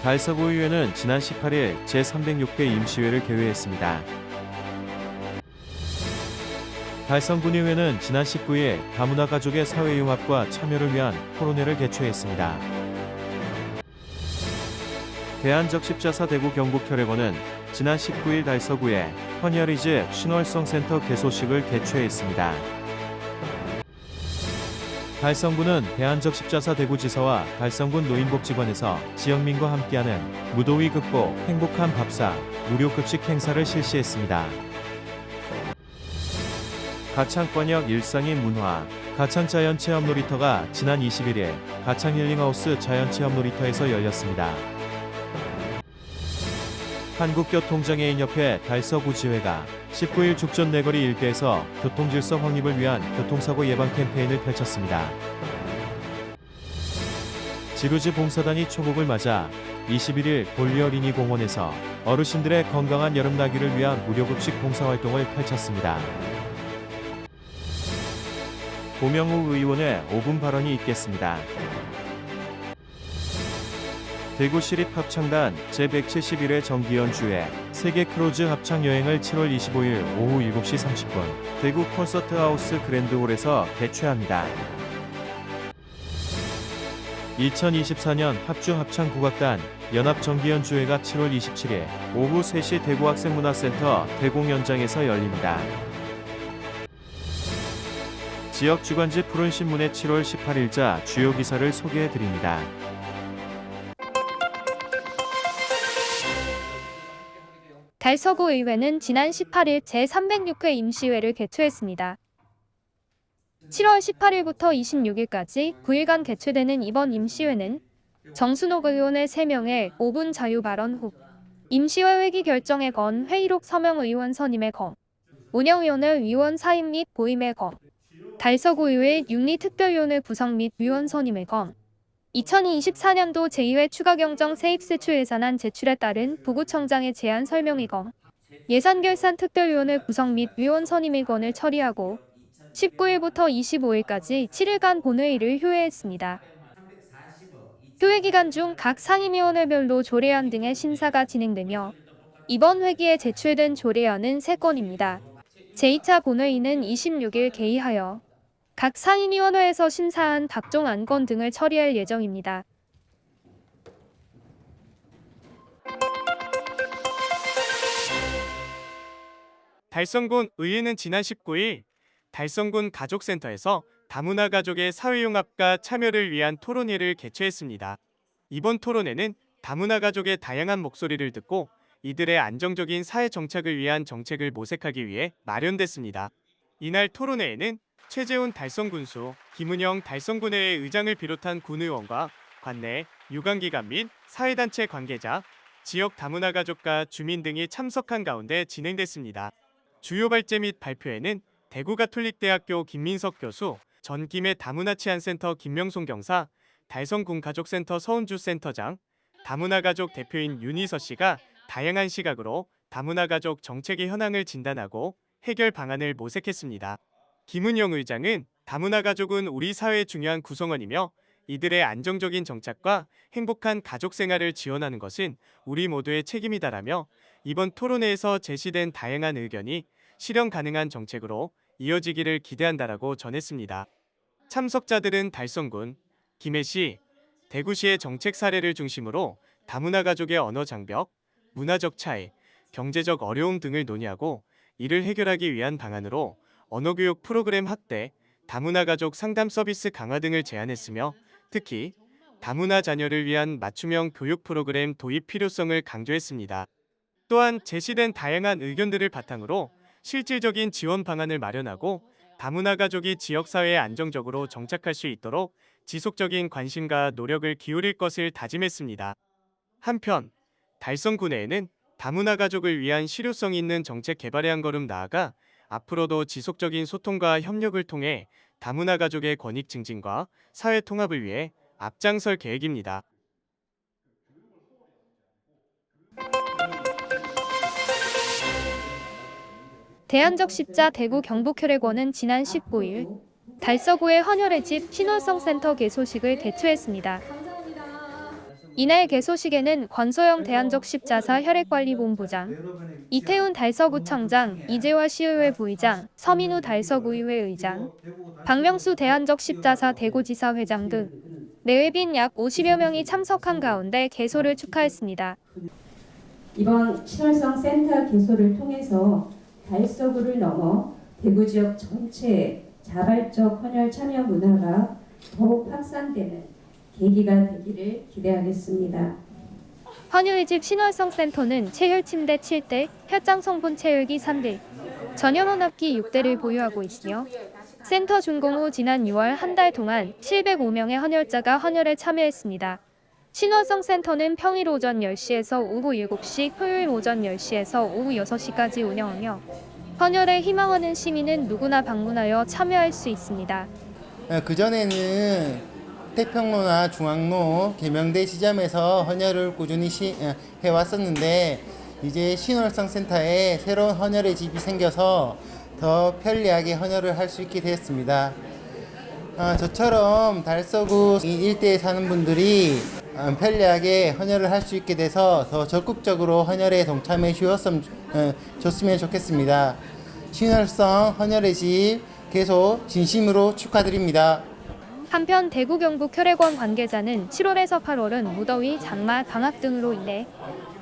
달서구의회는 지난 18일 제306회 임시회를 개회했습니다. 달성군의회는 지난 19일 다문화 가족의 사회융합과 참여를 위한 토론회를 개최했습니다. 대한적십자사 대구 경북혈액원은 지난 19일 달서구에 헌혈이즈 신월성센터 개소식을 개최했습니다. 달성군은 대한적십자사 대구지사와 달성군 노인복지관에서 지역민과 함께하는 무더위 극복, 행복한 밥상, 무료급식 행사를 실시했습니다. 가창권역 일상인 문화, 가창자연체험놀이터가 지난 21일 가창힐링하우스 자연체험놀이터에서 열렸습니다. 한국교통장애인협회 달서구지회가 19일 죽전 내거리 일대에서 교통질서 확립을 위한 교통사고 예방 캠페인을 펼쳤습니다. 지루지 봉사단이 초복을 맞아 21일 볼리어리니 공원에서 어르신들의 건강한 여름 나기를 위한 무료급식 봉사활동을 펼쳤습니다. 고명우 의원의 5분 발언이 있겠습니다. 대구시립합창단 제171회 정기연주회 세계 크루즈 합창여행을 7월 25일 오후 7시 30분 대구 콘서트하우스 그랜드홀에서 개최합니다. 2024년 합주합창국악단 연합정기연주회가 7월 27일 오후 3시 대구학생문화센터 대공연장에서 열립니다. 지역주간지 푸른신문의 7월 18일자 주요 기사를 소개해드립니다. 달서구의회는 지난 18일 제306회 임시회를 개최했습니다. 7월 18일부터 26일까지 9일간 개최되는 이번 임시회는 정순옥 의원의 3명의 5분 자유 발언 후 임시회 회기 결정에 건 회의록 서명 의원 선임에 건 운영위원회 위원 사임 및 보임에 건 달서구의회 윤리특별위원회 구성 및 위원 선임에 건 2024년도 제2회 추가경정 세입세출 예산안 제출에 따른 부구청장의 제안 설명이건 예산결산특별위원회 구성 및 위원 선임일건을 처리하고 19일부터 25일까지 7일간 본회의를 효회했습니다. 효회 기간 중 각 상임위원회별로 조례안 등의 심사가 진행되며 이번 회기에 제출된 조례안은 3건입니다. 제2차 본회의는 26일 개의하여 각 상임위원회에서 심사한 각종 안건 등을 처리할 예정입니다. 달성군 의회는 지난 19일 달성군 가족센터에서 다문화 가족의 사회융합과 참여를 위한 토론회를 개최했습니다. 이번 토론회는 다문화 가족의 다양한 목소리를 듣고 이들의 안정적인 사회 정착을 위한 정책을 모색하기 위해 마련됐습니다. 이날 토론회에는 최재훈 달성군수, 김은영 달성군회의 의장을 비롯한 군의원과 관내, 유관기관 및 사회단체 관계자, 지역 다문화 가족과 주민 등이 참석한 가운데 진행됐습니다. 주요 발제 및 발표에는 대구가톨릭대학교 김민석 교수, 전김해 다문화치안센터 김명송 경사, 달성군 가족센터 서은주 센터장, 다문화 가족 대표인 윤희서 씨가 다양한 시각으로 다문화 가족 정책의 현황을 진단하고 해결 방안을 모색했습니다. 김은영 의장은 다문화 가족은 우리 사회의 중요한 구성원이며 이들의 안정적인 정착과 행복한 가족 생활을 지원하는 것은 우리 모두의 책임이다라며 이번 토론회에서 제시된 다양한 의견이 실현 가능한 정책으로 이어지기를 기대한다라고 전했습니다. 참석자들은 달성군, 김해시, 대구시의 정책 사례를 중심으로 다문화 가족의 언어 장벽, 문화적 차이, 경제적 어려움 등을 논의하고 이를 해결하기 위한 방안으로 언어교육 프로그램 확대, 다문화 가족 상담 서비스 강화 등을 제안했으며 특히 다문화 자녀를 위한 맞춤형 교육 프로그램 도입 필요성을 강조했습니다. 또한 제시된 다양한 의견들을 바탕으로 실질적인 지원 방안을 마련하고 다문화 가족이 지역사회에 안정적으로 정착할 수 있도록 지속적인 관심과 노력을 기울일 것을 다짐했습니다. 한편 달성군회에는 다문화 가족을 위한 실효성 있는 정책 개발에 한 걸음 나아가 앞으로도 지속적인 소통과 협력을 통해 다문화 가족의 권익 증진과 사회 통합을 위해 앞장설 계획입니다. 대한적십자 대구 경북혈액원은 지난 19일 달서구의 헌혈의 집 신월성센터 개소식을 개최했습니다. 이날 개소식에는 권소영 대한적 십자사 혈액관리본부장, 이태훈 달서구청장, 이재화 시의회 부의장, 서민우 달서구의회 의장, 박명수 대한적 십자사 대구지사 회장 등 내외빈 약 50여 명이 참석한 가운데 개소를 축하했습니다. 이번 친월성 센터 개소를 통해서 달서구를 넘어 대구 지역 전체에 자발적 헌혈 참여 문화가 더욱 확산되는 계기가 되기를 기대하겠습니다. 헌혈집 신월성 센터는 체혈 침대 7대, 혈장 성분 체혈기 3대, 전염원 합기 6대를 보유하고 있으며 센터 준공 후 지난 6월 한 달 동안 705명의 헌혈자가 헌혈에 참여했습니다. 신월성 센터는 평일 오전 10시에서 오후 7시, 토요일 오전 10시에서 오후 6시까지 운영하며 헌혈에 희망하는 시민은 누구나 방문하여 참여할 수 있습니다. 그전에는 태평로나 중앙로, 계명대 시점에서 헌혈을 꾸준히 해왔었는데 이제 신월성 센터에 새로운 헌혈의 집이 생겨서 더 편리하게 헌혈을 할 수 있게 되었습니다. 저처럼 달서구 일대에 사는 분들이 편리하게 헌혈을 할 수 있게 돼서 더 적극적으로 헌혈에 동참해 주었으면 좋으면 좋겠습니다. 신월성 헌혈의 집 개소 진심으로 축하드립니다. 한편 대구 경북 혈액원 관계자는 7월에서 8월은 무더위, 장마, 방학 등으로 인해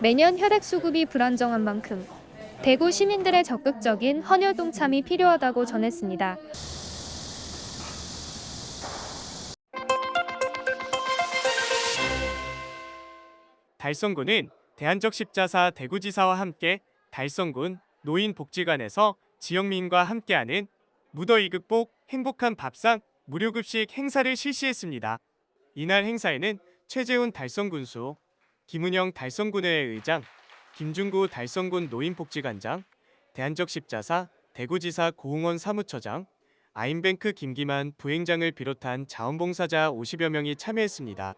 매년 혈액 수급이 불안정한 만큼 대구 시민들의 적극적인 헌혈 동참이 필요하다고 전했습니다. 달성군은 대한적 십자사 대구지사와 함께 달성군 노인복지관에서 지역민과 함께하는 무더위 극복 행복한 밥상 무료급식 행사를 실시했습니다. 이날 행사에는 최재훈 달성군수, 김은영 달성군의회 의장, 김중구 달성군 노인복지관장, 대한적 십자사 대구지사 고흥원 사무처장, 아임뱅크 김기만 부행장을 비롯한 자원봉사자 50여 명이 참여했습니다.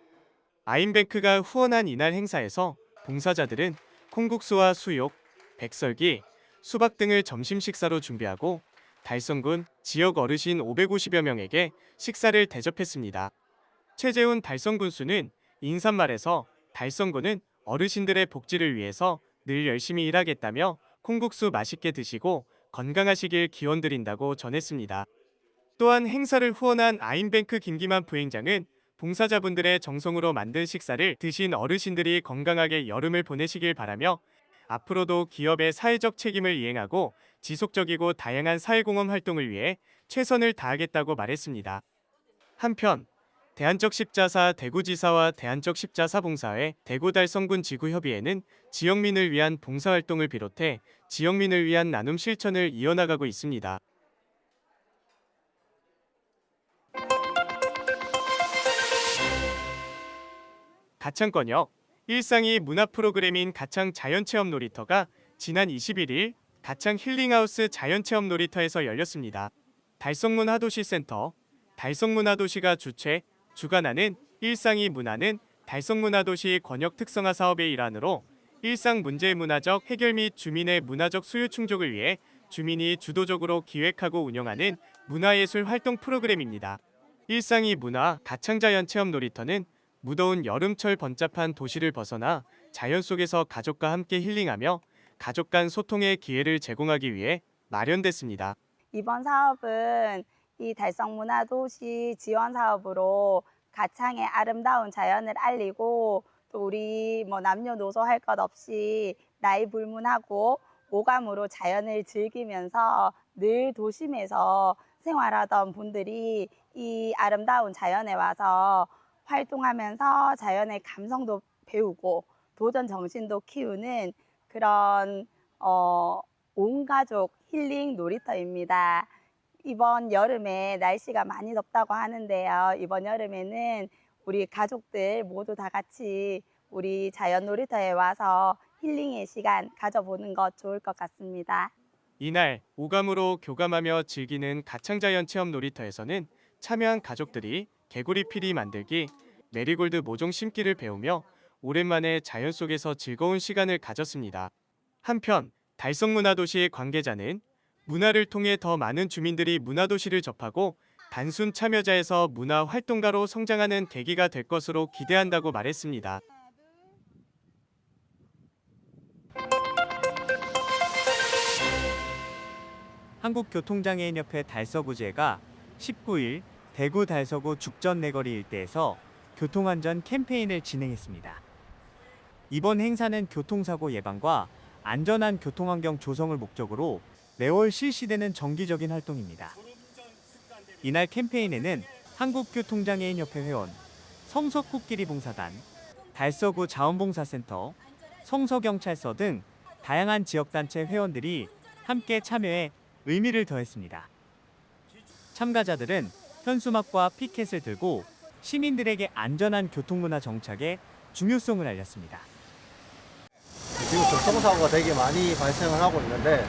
아임뱅크가 후원한 이날 행사에서 봉사자들은 콩국수와 수육, 백설기, 수박 등을 점심 식사로 준비하고 달성군 지역 어르신 550여 명에게 식사를 대접했습니다. 최재훈 달성군수는 인사말에서 달성군은 어르신들의 복지를 위해서 늘 열심히 일하겠다며 콩국수 맛있게 드시고 건강하시길 기원드린다고 전했습니다. 또한 행사를 후원한 아임뱅크 김기만 부행장은 봉사자분들의 정성으로 만든 식사를 드신 어르신들이 건강하게 여름을 보내시길 바라며 앞으로도 기업의 사회적 책임을 이행하고 지속적이고 다양한 사회공헌 활동을 위해 최선을 다하겠다고 말했습니다. 한편 대한적 십자사 대구지사와 대한적 십자사 봉사회 대구달성군 지구협의회는 지역민을 위한 봉사활동을 비롯해 지역민을 위한 나눔 실천을 이어나가고 있습니다. 가창권역 일상이 문화 프로그램인 가창 자연체험 놀이터가 지난 21일 가창 힐링하우스 자연체험 놀이터에서 열렸습니다. 달성문화도시센터, 달성문화도시가 주관하는 일상이 문화는 달성문화도시 권역 특성화 사업의 일환으로 일상 문제의 문화적 해결 및 주민의 문화적 수요 충족을 위해 주민이 주도적으로 기획하고 운영하는 문화예술 활동 프로그램입니다. 일상이 문화 가창자연체험 놀이터는 무더운 여름철 번잡한 도시를 벗어나 자연 속에서 가족과 함께 힐링하며 가족 간 소통의 기회를 제공하기 위해 마련됐습니다. 이번 사업은 이 달성문화도시 지원 사업으로 가창의 아름다운 자연을 알리고 또 우리 남녀노소 할 것 없이 나이 불문하고 오감으로 자연을 즐기면서 늘 도심에서 생활하던 분들이 이 아름다운 자연에 와서 활동하면서 자연의 감성도 배우고 도전 정신도 키우는 그런 온 가족 힐링 놀이터입니다. 이번 여름에 날씨가 많이 덥다고 하는데요. 이번 여름에는 우리 가족들 모두 다 같이 우리 자연 놀이터에 와서 힐링의 시간 가져보는 것 좋을 것 같습니다. 이날 오감으로 교감하며 즐기는 가창자연 체험 놀이터에서는 참여한 가족들이 개구리 피리 만들기, 메리골드 모종 심기를 배우며 오랜만에 자연 속에서 즐거운 시간을 가졌습니다. 한편 달성문화도시 관계자는 문화를 통해 더 많은 주민들이 문화도시를 접하고 단순 참여자에서 문화활동가로 성장하는 계기가 될 것으로 기대한다고 말했습니다. 한국교통장애인협회 달서구제가 19일 대구 달서구 죽전 내거리 일대에서 교통안전 캠페인을 진행했습니다. 이번 행사는 교통사고 예방과 안전한 교통환경 조성을 목적으로 매월 실시되는 정기적인 활동입니다. 이날 캠페인에는 한국교통장애인협회 회원, 성서코끼리 봉사단, 달서구 자원봉사센터, 성서경찰서 등 다양한 지역단체 회원들이 함께 참여해 의미를 더했습니다. 참가자들은 현수막과 피켓을 들고 시민들에게 안전한 교통문화 정착의 중요성을 알렸습니다. 지금 교통사고가 되게 많이 발생을 하고 있는데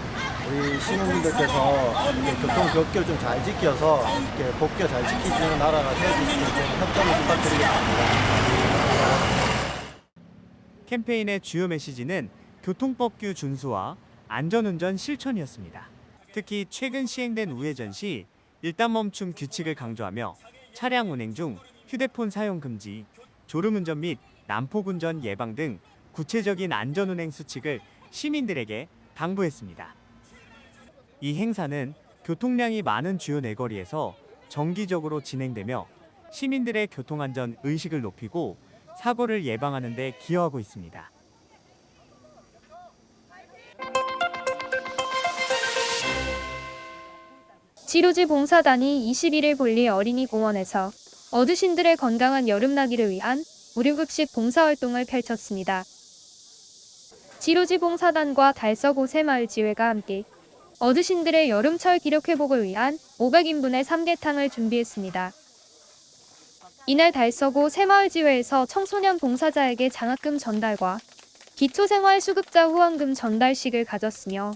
우리 시민분들께서 교통법규를 좀 잘 지켜서 이렇게 법규 잘 지키는 나라가 되어질 수 있도록 협조를 부탁드리겠습니다. 캠페인의 주요 메시지는 교통법규 준수와 안전운전 실천이었습니다. 특히 최근 시행된 우회전 시 일단 멈춤 규칙을 강조하며 차량 운행 중 휴대폰 사용 금지, 졸음운전 및 난폭운전 예방 등 구체적인 안전운행 수칙을 시민들에게 당부했습니다. 이 행사는 교통량이 많은 주요 내거리에서 정기적으로 진행되며 시민들의 교통안전 의식을 높이고 사고를 예방하는 데 기여하고 있습니다. 지루지 봉사단이 21일 볼리 어린이공원에서 어르신들의 건강한 여름나기를 위한 무료급식 봉사활동을 펼쳤습니다. 지루지 봉사단과 달서구 새마을지회가 함께 어르신들의 여름철 기력회복을 위한 500인분의 삼계탕을 준비했습니다. 이날 달서구 새마을지회에서 청소년 봉사자에게 장학금 전달과 기초생활수급자 후원금 전달식을 가졌으며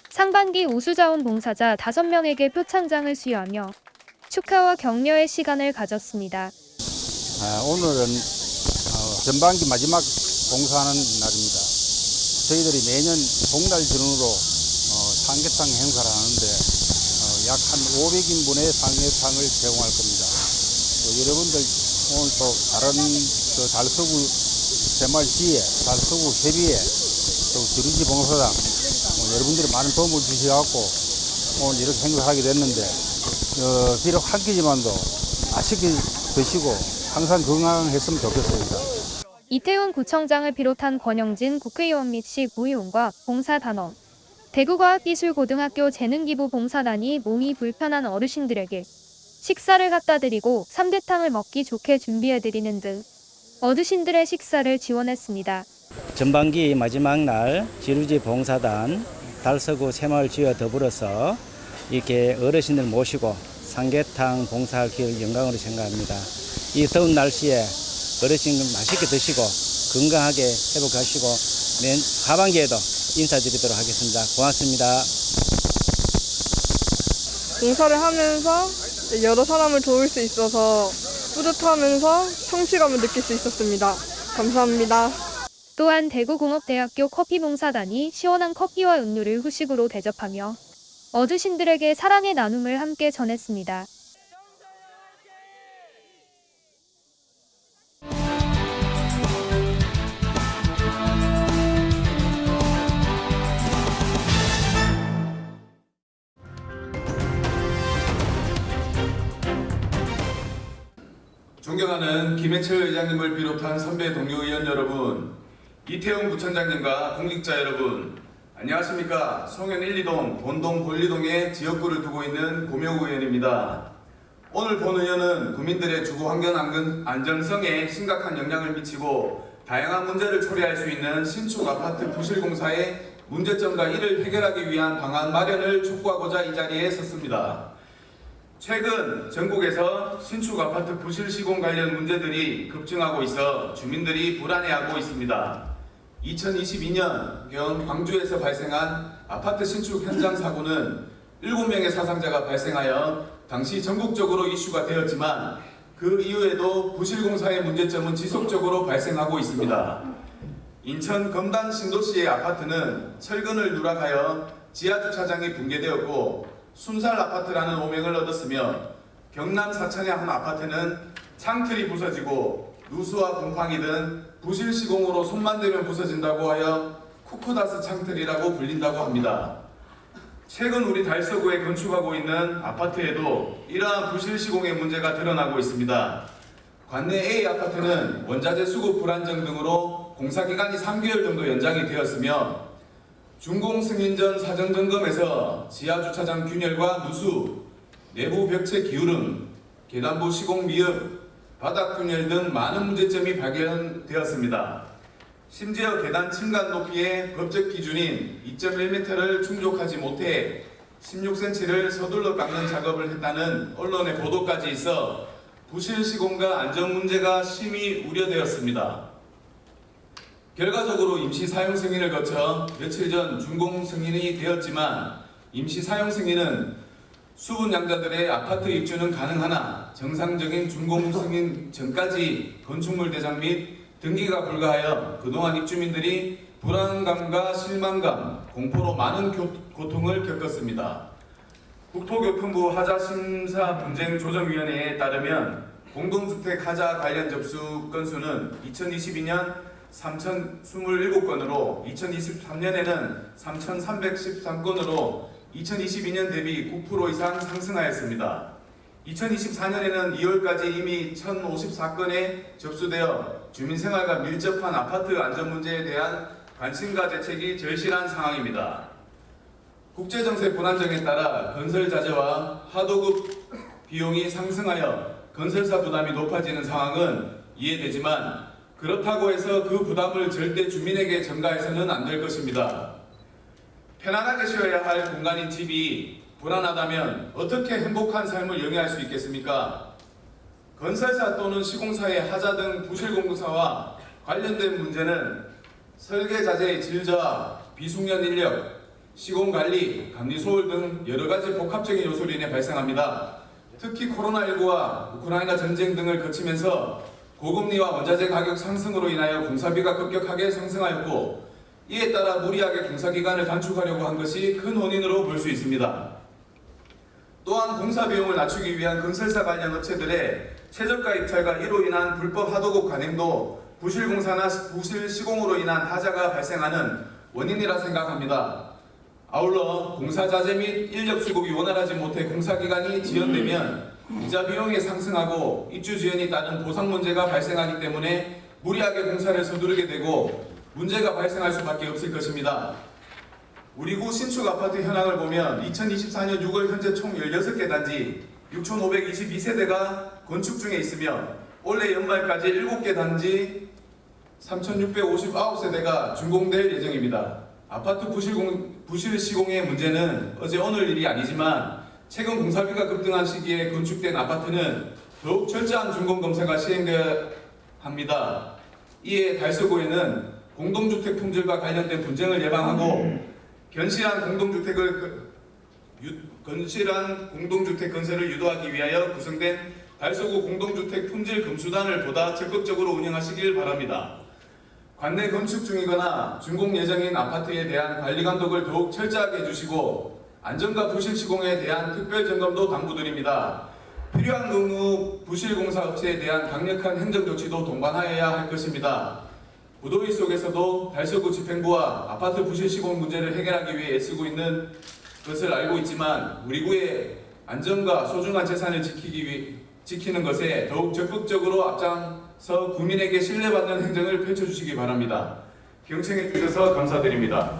상반기 우수자원 봉사자 5명에게 표창장을 수여하며 축하와 격려의 시간을 가졌습니다. 오늘은 전반기 마지막 봉사하는 날입니다. 저희들이 매년 복날 전후로 삼계탕 행사를 하는데 약 한 500인분의 삼계탕을 제공할 겁니다. 여러분들 오늘 또 다른 달서구 새마을지회, 달서구 협의회, 또 지루지 봉사단 여러분들이 많은 도움을 주셔서 오늘 이렇게 행사하게 됐는데 비록 한 끼지만도 맛있게 드시고 항상 건강했으면 좋겠습니다. 이태훈 구청장을 비롯한 권영진 국회의원 및 시구의원과 봉사단원, 대구과학기술고등학교 재능기부 봉사단이 몸이 불편한 어르신들에게 식사를 갖다 드리고 삼계탕을 먹기 좋게 준비해드리는 등 어르신들의 식사를 지원했습니다. 전반기 마지막 날 지루지 봉사단, 달서구 새마을지회와 더불어서 이렇게 어르신들 모시고 삼계탕 봉사할 기회를 영광으로 생각합니다. 이 더운 날씨에 어르신 맛있게 드시고 건강하게 회복하시고 내년 하반기에도 인사드리도록 하겠습니다. 고맙습니다. 봉사를 하면서 여러 사람을 도울 수 있어서 뿌듯하면서 성취감을 느낄 수 있었습니다. 감사합니다. 또한 대구공업대학교 커피봉사단이 시원한 커피와 음료를 후식으로 대접하며 어르신들에게 사랑의 나눔을 함께 전했습니다. 존경하는 김해철 의장님을 비롯한 선배 동료 의원 여러분, 이태용 부청장님과 공직자 여러분, 안녕하십니까. 송현 1, 2동, 본동, 볼리동에 지역구를 두고 있는 고명우 의원입니다. 오늘 본 의원은 국민들의 주거 환경 안전성에 심각한 영향을 미치고 다양한 문제를 초래할 수 있는 신축 아파트 부실 공사의 문제점과 이를 해결하기 위한 방안 마련을 촉구하고자 이 자리에 섰습니다. 최근 전국에서 신축 아파트 부실 시공 관련 문제들이 급증하고 있어 주민들이 불안해하고 있습니다. 2022년경 광주에서 발생한 아파트 신축 현장 사고는 7명의 사상자가 발생하여 당시 전국적으로 이슈가 되었지만 그 이후에도 부실 공사의 문제점은 지속적으로 발생하고 있습니다. 인천 검단 신도시의 아파트는 철근을 누락하여 지하주차장이 붕괴되었고 순살 아파트라는 오명을 얻었으며 경남 사천의 한 아파트는 창틀이 부서지고 누수와 곰팡이 등 부실 시공으로 손만 대면 부서진다고 하여 쿠쿠다스 창틀이라고 불린다고 합니다. 최근 우리 달서구에 건축하고 있는 아파트에도 이러한 부실 시공의 문제가 드러나고 있습니다. 관내 A 아파트는 원자재 수급 불안정 등으로 공사기간이 3개월 정도 연장이 되었으며 준공 승인 전 사전 점검에서 지하 주차장 균열과 누수, 내부 벽체 기울음, 계단부 시공 미흡, 바닥 균열 등 많은 문제점이 발견되었습니다. 심지어 계단 층간 높이의 법적 기준인 2.1m를 충족하지 못해 16cm를 서둘러 깎는 작업을 했다는 언론의 보도까지 있어 부실 시공과 안전 문제가 심히 우려되었습니다. 결과적으로 임시 사용 승인을 거쳐 며칠 전 준공 승인이 되었지만 임시 사용 승인은 수분 양자들의 아파트 입주는 가능하나 정상적인 준공 승인 전까지 건축물 대장 및 등기가 불가하여 그동안 입주민들이 불안감과 실망감, 공포로 많은 고통을 겪었습니다. 국토교통부 하자심사분쟁조정위원회에 따르면 공동주택 하자 관련 접수 건수는 2022년 3,027건으로 2023년에는 3,313건으로 2022년 대비 9% 이상 상승하였습니다. 2024년에는 2월까지 이미 1,054건에 접수되어 주민생활과 밀접한 아파트 안전 문제에 대한 관심과 대책이 절실한 상황입니다. 국제정세 불안정에 따라 건설 자재와 하도급 비용이 상승하여 건설사 부담이 높아지는 상황은 이해되지만 그렇다고 해서 그 부담을 절대 주민에게 전가해서는 안 될 것입니다. 편안하게 쉬어야 할 공간인 집이 불안하다면 어떻게 행복한 삶을 영위할 수 있겠습니까? 건설사 또는 시공사의 하자 등 부실 공사와 관련된 문제는 설계 자재의 질 저하, 비숙련 인력, 시공관리, 감리소홀 등 여러가지 복합적인 요소로 인해 발생합니다. 특히 코로나19와 우크라이나 전쟁 등을 거치면서 고금리와 원자재 가격 상승으로 인하여 공사비가 급격하게 상승하였고 이에 따라 무리하게 공사기간을 단축하려고 한 것이 큰 원인으로 볼 수 있습니다. 또한 공사 비용을 낮추기 위한 건설사 관련 업체들의 최저가 입찰과 이로 인한 불법 하도급 관행도 부실 공사나 부실 시공으로 인한 하자가 발생하는 원인이라 생각합니다. 아울러 공사 자재 및 인력 수급이 원활하지 못해 공사기간이 지연되면 이자 비용이 상승하고 입주 지연이 따른 보상 문제가 발생하기 때문에 무리하게 공사를 서두르게 되고 문제가 발생할 수밖에 없을 것입니다. 우리 구 신축 아파트 현황을 보면 2024년 6월 현재 총 16개 단지 6,522세대가 건축 중에 있으며 올해 연말까지 7개 단지 3,659세대가 준공될 예정입니다. 아파트 부실 시공의 문제는 어제 오늘 일이 아니지만 최근 공사비가 급등한 시기에 건축된 아파트는 더욱 철저한 준공 검사가 시행되어야 합니다. 이에 달서구에는 공동주택 품질과 관련된 분쟁을 예방하고 건실한 공동주택 건설을 유도하기 위하여 구성된 달서구 공동주택 품질 검수단을 보다 적극적으로 운영하시길 바랍니다. 관내 건축 중이거나 준공 예정인 아파트에 대한 관리 감독을 더욱 철저하게 해주시고 안전과 부실 시공에 대한 특별 점검도 당부드립니다. 필요한 경우 부실 공사 업체에 대한 강력한 행정 조치도 동반하여야 할 것입니다. 무더위 속에서도 달서구 집행부와 아파트 부실 시공 문제를 해결하기 위해 애쓰고 있는 것을 알고 있지만 우리 구의 안전과 소중한 재산을 지키는 것에 더욱 적극적으로 앞장서 국민에게 신뢰받는 행정을 펼쳐주시기 바랍니다. 경청해 주셔서 감사드립니다.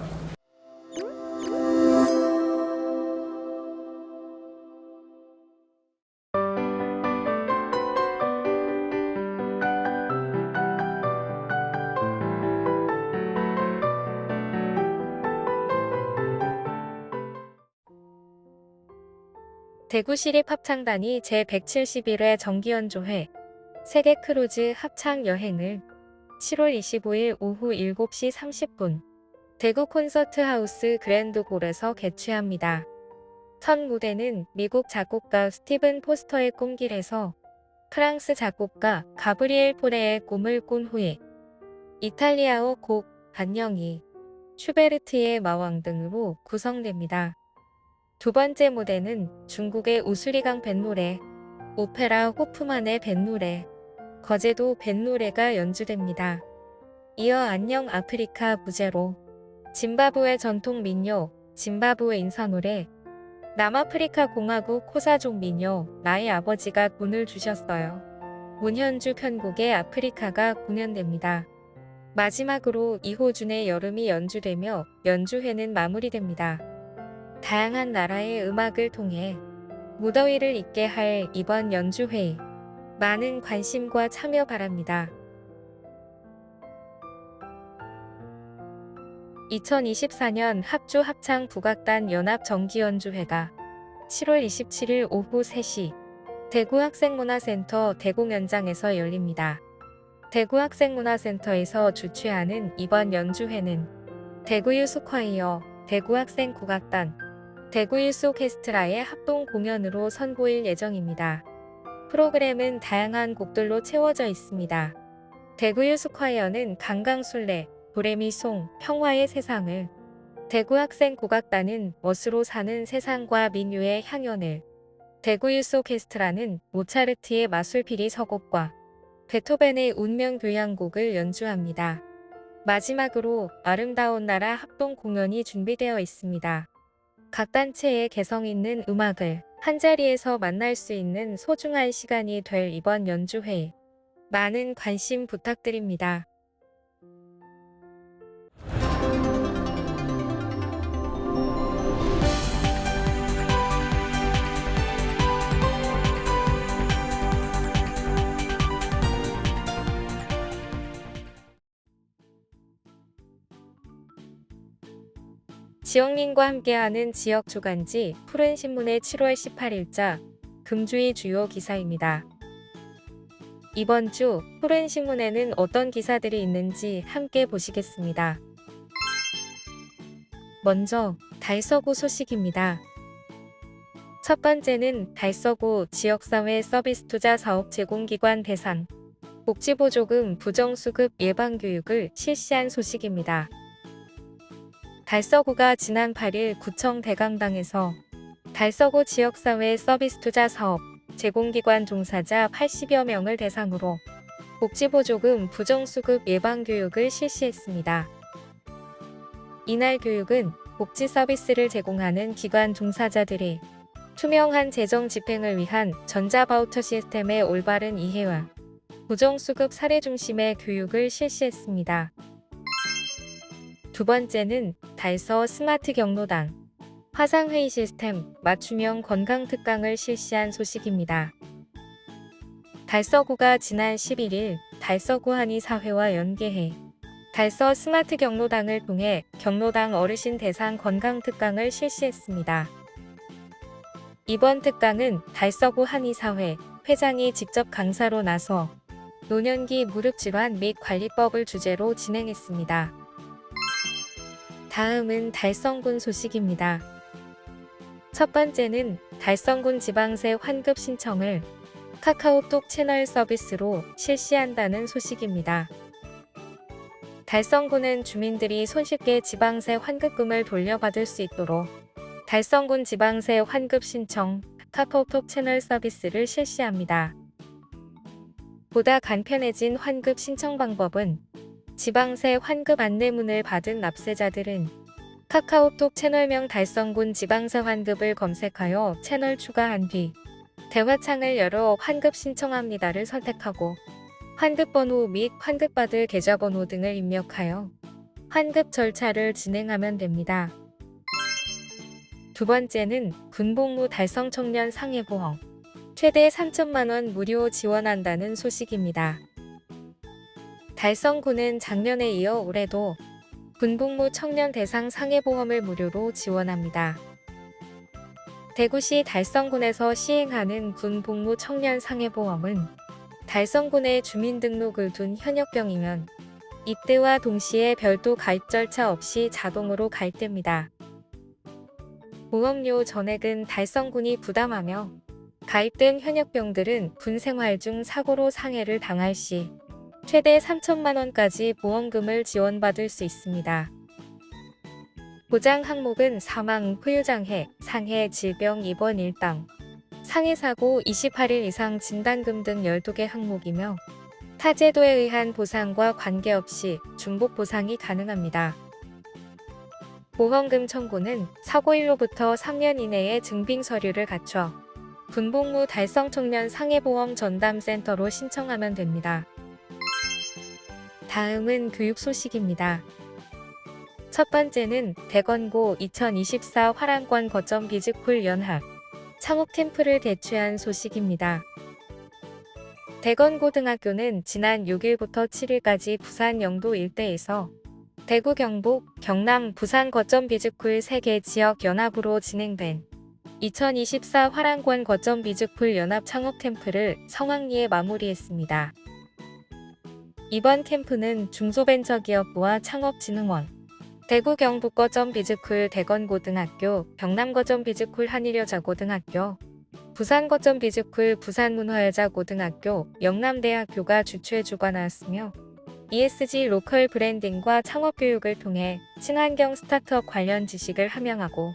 대구시립합창단이 제171회 정기연조회 세계 크루즈 합창 여행을 7월 25일 오후 7시 30분 대구 콘서트하우스 그랜드홀에서 개최합니다. 첫 무대는 미국 작곡가 스티븐 포스터의 꿈길에서 프랑스 작곡가 가브리엘 포레의 꿈을 꾼 후에 이탈리아어 곡 반영이 슈베르트의 마왕 등으로 구성됩니다. 두 번째 무대는 중국의 우수리강 뱃노래, 오페라 호프만의 뱃노래, 거제도 뱃노래가 연주됩니다. 이어 안녕 아프리카 부제로, 짐바브웨 전통 민요, 짐바브웨 인사노래, 남아프리카 공화국 코사족 민요, 나의 아버지가 돈을 주셨어요. 문현주 편곡의 아프리카가 공연됩니다. 마지막으로 이호준의 여름이 연주되며 연주회는 마무리됩니다. 다양한 나라의 음악을 통해 무더위를 잊게 할 이번 연주회, 많은 관심과 참여 바랍니다. 2024년 합주 합창 국악단 연합 정기연주회가 7월 27일 오후 3시 대구학생문화센터 대공연장에서 열립니다. 대구학생문화센터에서 주최하는 이번 연주회는 대구유스콰이어, 대구학생국악단, 대구유스오케스트라의 합동 공연으로 선보일 예정입니다. 프로그램은 다양한 곡들로 채워져 있습니다. 대구유스콰이어는 강강술래, 도레미송, 평화의 세상을, 대구학생국악단은 멋으로 사는 세상과 민요의 향연을, 대구유스오케스트라는 모차르트의 마술피리 서곡과 베토벤의 운명교향곡을 연주합니다. 마지막으로 아름다운 나라 합동 공연이 준비되어 있습니다. 각 단체의 개성 있는 음악을 한자리에서 만날 수 있는 소중한 시간이 될 이번 연주회, 많은 관심 부탁드립니다. 지역민과 함께하는 지역 주간지 푸른신문의 7월 18일자 금주의 주요 기사입니다. 이번 주 푸른신문에는 어떤 기사들이 있는지 함께 보시겠습니다. 먼저 달서구 소식입니다. 첫 번째는 달서구 지역사회 서비스 투자 사업 제공기관 대상 복지보조금 부정수급 예방교육을 실시한 소식입니다. 달서구가 지난 8일 구청 대강당에서 달서구 지역사회 서비스 투자 사업 제공기관 종사자 80여 명을 대상으로 복지보조금 부정수급 예방교육을 실시했습니다. 이날 교육은 복지 서비스를 제공하는 기관 종사자들이 투명한 재정 집행을 위한 전자바우처 시스템의 올바른 이해와 부정수급 사례 중심의 교육을 실시했습니다. 두 번째는 달서 스마트 경로당 화상회의 시스템 맞춤형 건강특강을 실시한 소식입니다. 달서구가 지난 11일 달서구 한의사회와 연계해 달서 스마트 경로당을 통해 경로당 어르신 대상 건강특강을 실시했습니다. 이번 특강은 달서구 한의사회 회장이 직접 강사로 나서 노년기 무릎질환 및 관리법을 주제로 진행했습니다. 다음은 달성군 소식입니다. 첫 번째는 달성군 지방세 환급 신청을 카카오톡 채널 서비스로 실시한다는 소식입니다. 달성군은 주민들이 손쉽게 지방세 환급금을 돌려받을 수 있도록 달성군 지방세 환급 신청 카카오톡 채널 서비스를 실시합니다. 보다 간편해진 환급 신청 방법은 지방세 환급 안내문을 받은 납세자들은 카카오톡 채널명 달성군 지방세 환급을 검색하여 채널 추가한 뒤 대화창을 열어 환급 신청합니다를 선택하고 환급번호 및 환급받을 계좌번호 등을 입력하여 환급 절차를 진행하면 됩니다. 두 번째는 군복무 달성 청년 상해보험 최대 3천만 원 무료 지원한다는 소식입니다. 달성군은 작년에 이어 올해도 군복무 청년 대상 상해보험을 무료로 지원합니다. 대구시 달성군에서 시행하는 군복무 청년 상해보험은 달성군에 주민등록을 둔 현역병이면 입대와 동시에 별도 가입 절차 없이 자동으로 가입됩니다. 보험료 전액은 달성군이 부담하며 가입된 현역병들은 군 생활 중 사고로 상해를 당할 시 최대 3천만 원까지 보험금을 지원받을 수 있습니다. 보장 항목은 사망, 후유장애, 상해, 질병 입원 일당, 상해사고 28일 이상 진단금 등 12개 항목이며 타 제도에 의한 보상과 관계없이 중복 보상이 가능합니다. 보험금 청구는 사고일로부터 3년 이내에 증빙 서류를 갖춰 군복무 달성 청년 상해보험 전담센터로 신청하면 됩니다. 다음은 교육 소식입니다. 첫 번째는 대건고 2024 화랑권 거점 비즈쿨 연합 창업 캠프를 개최한 소식입니다. 대건고등학교는 지난 6일부터 7일까지 부산 영도 일대에서 대구, 경북, 경남, 부산 거점 비즈쿨 3개 지역 연합으로 진행된 2024 화랑권 거점 비즈쿨 연합 창업 캠프를 성황리에 마무리했습니다. 이번 캠프는 중소벤처기업부와 창업진흥원, 대구 경북 거점 비즈쿨 대건고등학교, 경남 거점 비즈쿨 한일여자고등학교, 부산 거점 비즈쿨 부산문화여자고등학교, 영남대학교가 주최 주관하였으며 ESG 로컬 브랜딩과 창업 교육을 통해 친환경 스타트업 관련 지식을 함양하고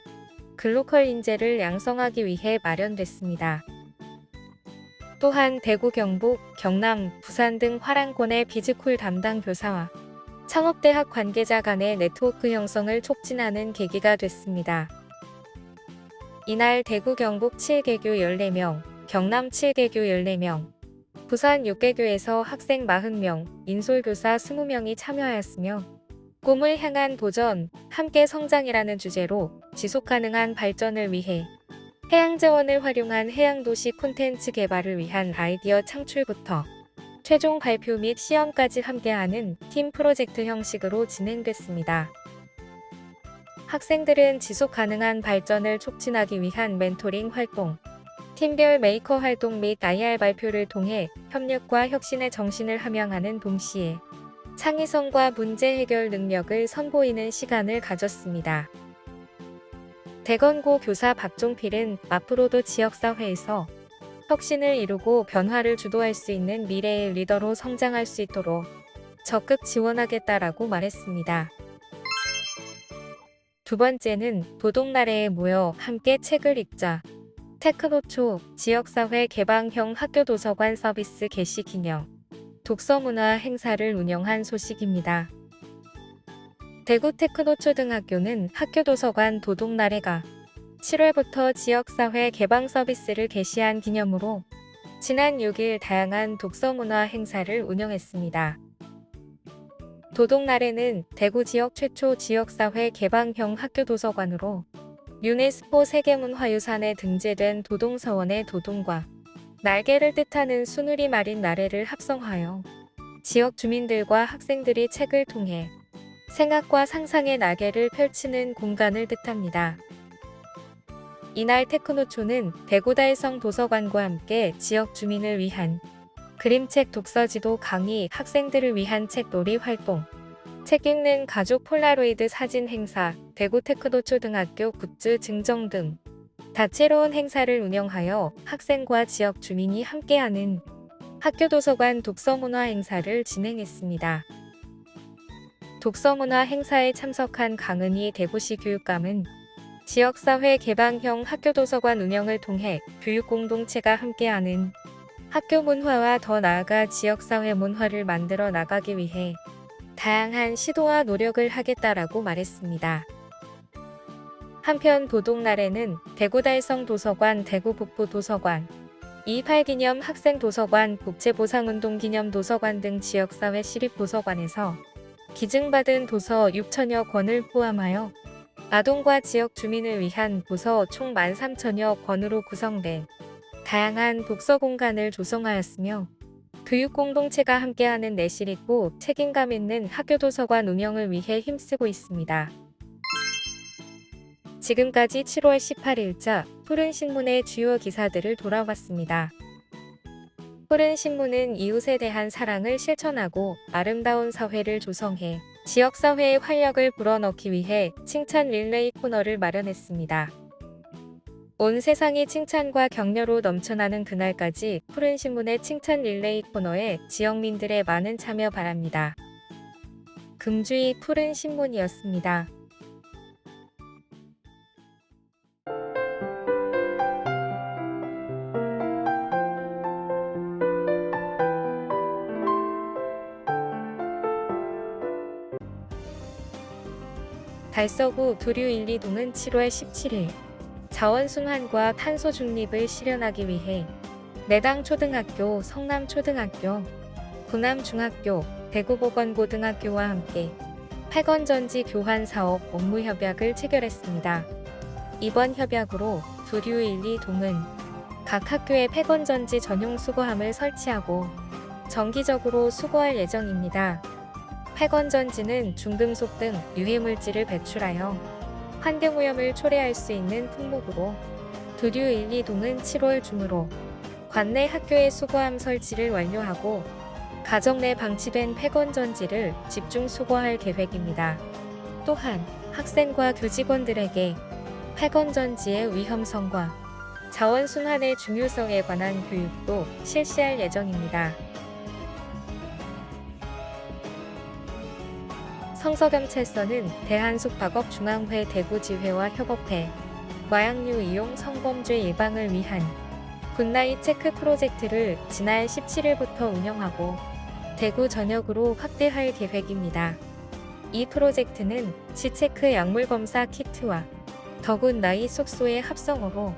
글로컬 인재를 양성하기 위해 마련됐습니다. 또한 대구, 경북, 경남, 부산 등 화랑권의 비즈쿨 담당 교사와 창업대학 관계자 간의 네트워크 형성을 촉진하는 계기가 됐습니다. 이날 대구, 경북 7개교 14명, 경남 7개교 14명, 부산 6개교에서 학생 40명, 인솔교사 20명이 참여하였으며 꿈을 향한 도전, 함께 성장이라는 주제로 지속가능한 발전을 위해 해양자원을 활용한 해양도시 콘텐츠 개발을 위한 아이디어 창출부터 최종 발표 및 시험까지 함께하는 팀 프로젝트 형식으로 진행됐습니다. 학생들은 지속가능한 발전을 촉진하기 위한 멘토링 활동, 팀별 메이커 활동 및 IR 발표를 통해 협력과 혁신의 정신을 함양하는 동시에 창의성과 문제 해결 능력을 선보이는 시간을 가졌습니다. 대건고 교사 박종필은 앞으로도 지역사회에서 혁신을 이루고 변화를 주도할 수 있는 미래의 리더로 성장할 수 있도록 적극 지원하겠다라고 말했습니다. 두 번째는 도동나래에 모여 함께 책을 읽자. 테크노초 지역사회 개방형 학교도서관 서비스 개시 기념 독서문화 행사를 운영한 소식입니다. 대구 테크노초등학교는 학교도서관 도동나래가 7월부터 지역사회 개방 서비스를 개시한 기념으로 지난 6일 다양한 독서문화 행사를 운영했습니다. 도동나래는 대구 지역 최초 지역사회 개방형 학교도서관으로 유네스코 세계문화유산에 등재된 도동서원의 도동과 날개를 뜻하는 수누리 말인 나래를 합성하여 지역 주민들과 학생들이 책을 통해 생각과 상상의 날개를 펼치는 공간을 뜻합니다. 이날 테크노초는 대구달성 도서관과 함께 지역 주민을 위한 그림책 독서지도 강의, 학생들을 위한 책놀이 활동, 책 읽는 가족 폴라로이드 사진 행사, 대구 테크노초등학교 굿즈 증정 등 다채로운 행사를 운영하여 학생과 지역 주민이 함께하는 학교도서관 독서문화 행사를 진행했습니다. 독서문화 행사에 참석한 강은희 대구시 교육감은 지역사회 개방형 학교도서관 운영을 통해 교육공동체가 함께하는 학교 문화와 더 나아가 지역사회 문화를 만들어 나가기 위해 다양한 시도와 노력을 하겠다라고 말했습니다. 한편 도동나래는 대구달성 도서관, 대구 북부 도서관, 28기념 학생도서관, 국제보상운동 기념 도서관 등 지역사회 시립도서관에서 기증받은 도서 6천여 권을 포함하여 아동과 지역 주민을 위한 도서 총 13,000여 권으로 구성된 다양한 독서 공간을 조성하였으며 교육공동체가 함께하는 내실 있고 책임감 있는 학교도서관 운영을 위해 힘쓰고 있습니다. 지금까지 7월 18일자 푸른신문의 주요 기사들을 돌아봤습니다. 푸른신문은 이웃에 대한 사랑을 실천하고 아름다운 사회를 조성해 지역사회의 활력을 불어넣기 위해 칭찬 릴레이 코너를 마련했습니다. 온 세상이 칭찬과 격려로 넘쳐나는 그날까지 푸른신문의 칭찬 릴레이 코너에 지역민들의 많은 참여 바랍니다. 금주의 푸른신문이었습니다. 달서구 두류 1, 2동은 7월 17일 자원순환과 탄소 중립을 실현하기 위해 내당초등학교, 성남초등학교, 구남중학교, 대구보건고등학교와 함께 폐건전지 교환 사업 업무 협약을 체결했습니다. 이번 협약으로 두류 1, 2동은 각 학교에 폐건전지 전용 수거함을 설치하고 정기적으로 수거할 예정입니다. 폐건전지는 중금속 등 유해물질을 배출하여 환경오염을 초래할 수 있는 품목으로 두류 1, 2동은 7월 중으로 관내 학교의 수거함 설치를 완료하고 가정 내 방치된 폐건전지를 집중 수거할 계획입니다. 또한 학생과 교직원들에게 폐건전지의 위험성과 자원순환의 중요성에 관한 교육도 실시할 예정입니다. 성서경찰서는 대한숙박업중앙회 대구지회와 협업해 마약류 이용 성범죄 예방을 위한 굿나잇 체크 프로젝트를 지난 17일부터 운영하고 대구 전역으로 확대할 계획입니다. 이 프로젝트는 시체크 약물 검사 키트와 더 굿나잇 숙소의 합성어로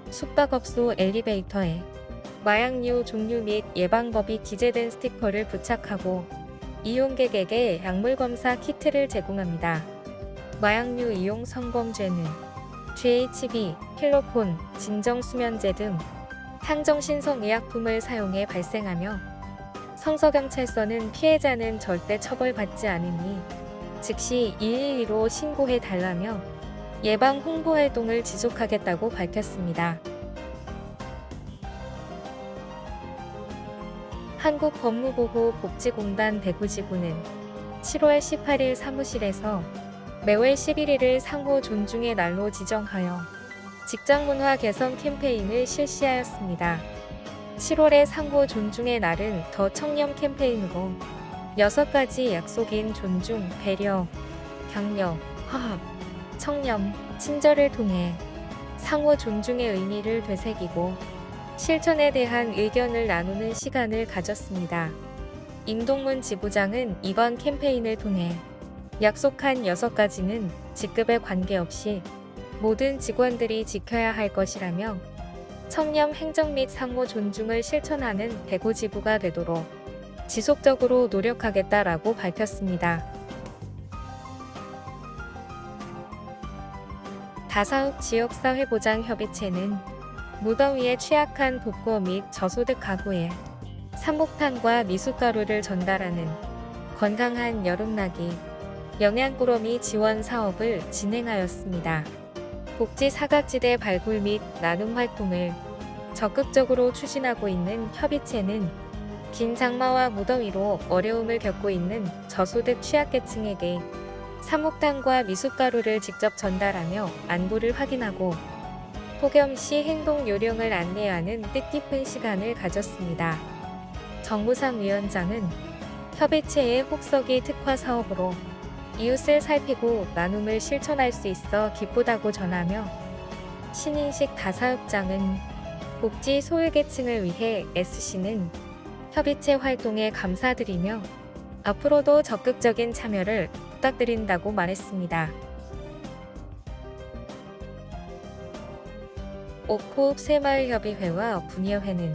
숙박업소 엘리베이터에 마약류 종류 및 예방법이 기재된 스티커를 부착하고 이용객에게 약물 검사 키트를 제공합니다. 마약류 이용 성범죄는 GHB, 필로폰, 진정수면제 등 향정신성 의약품을 사용해 발생하며 성서경찰서는 피해자는 절대 처벌받지 않으니 즉시 112로 신고해 달라며 예방 홍보 활동을 지속하겠다고 밝혔습니다. 한국법무보호복지공단 대구지부는 7월 18일 사무실에서 매월 11일을 상호 존중의 날로 지정하여 직장문화 개선 캠페인을 실시하였습니다. 7월의 상호 존중의 날은 더 청렴 캠페인으로 6가지 약속인 존중, 배려, 격려, 화합, 청렴, 친절을 통해 상호 존중의 의미를 되새기고 실천에 대한 의견을 나누는 시간을 가졌습니다. 임동문 지부장은 이번 캠페인을 통해 약속한 6가지는 직급에 관계없이 모든 직원들이 지켜야 할 것이라며 청렴 행정 및 상호 존중을 실천하는 대구지부가 되도록 지속적으로 노력하겠다라고 밝혔습니다. 다사읍 지역사회보장협의체는 무더위에 취약한 독거 및 저소득 가구에 삼목탕과 미숫가루를 전달하는 건강한 여름나기 영양꾸러미 지원 사업을 진행하였습니다. 복지 사각지대 발굴 및 나눔 활동을 적극적으로 추진하고 있는 협의체는 긴 장마와 무더위로 어려움을 겪고 있는 저소득 취약계층에게 삼목탕과 미숫가루를 직접 전달하며 안부를 확인하고 폭염시 행동 요령을 안내하는 뜻깊은 시간을 가졌습니다. 정무상 위원장은 협의체의 혹서기 특화 사업으로 이웃을 살피고 나눔을 실천할 수 있어 기쁘다고 전하며 신인식 다사읍장은 복지 소외계층을 위해 애쓰시는 협의체 활동에 감사드리며 앞으로도 적극적인 참여를 부탁드린다고 말했습니다. 옥호읍 새마을협의회와 분여회는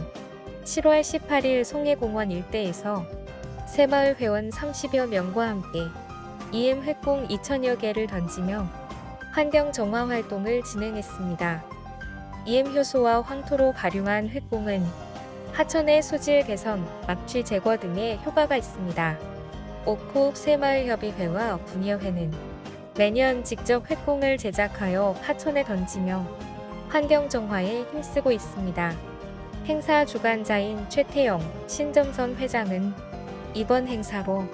7월 18일 송해공원 일대에서 새마을 회원 30여 명과 함께 EM 획공 2,000여 개를 던지며 환경 정화 활동을 진행했습니다. EM 효소와 황토로 발효한 획공은 하천의 수질 개선, 막취 제거 등의 효과가 있습니다. 옥호읍 새마을협의회와 분여회는 매년 직접 획공을 제작하여 하천에 던지며 환경 정화에 힘쓰고 있습니다. 행사 주관자인 최태영, 신점선 회장은 이번 행사로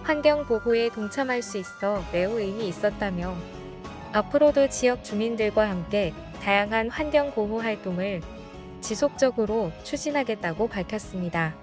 환경 보호에 동참할 수 있어 매우 의미 있었다며 앞으로도 지역 주민들과 함께 다양한 환경 보호 활동을 지속적으로 추진하겠다고 밝혔습니다.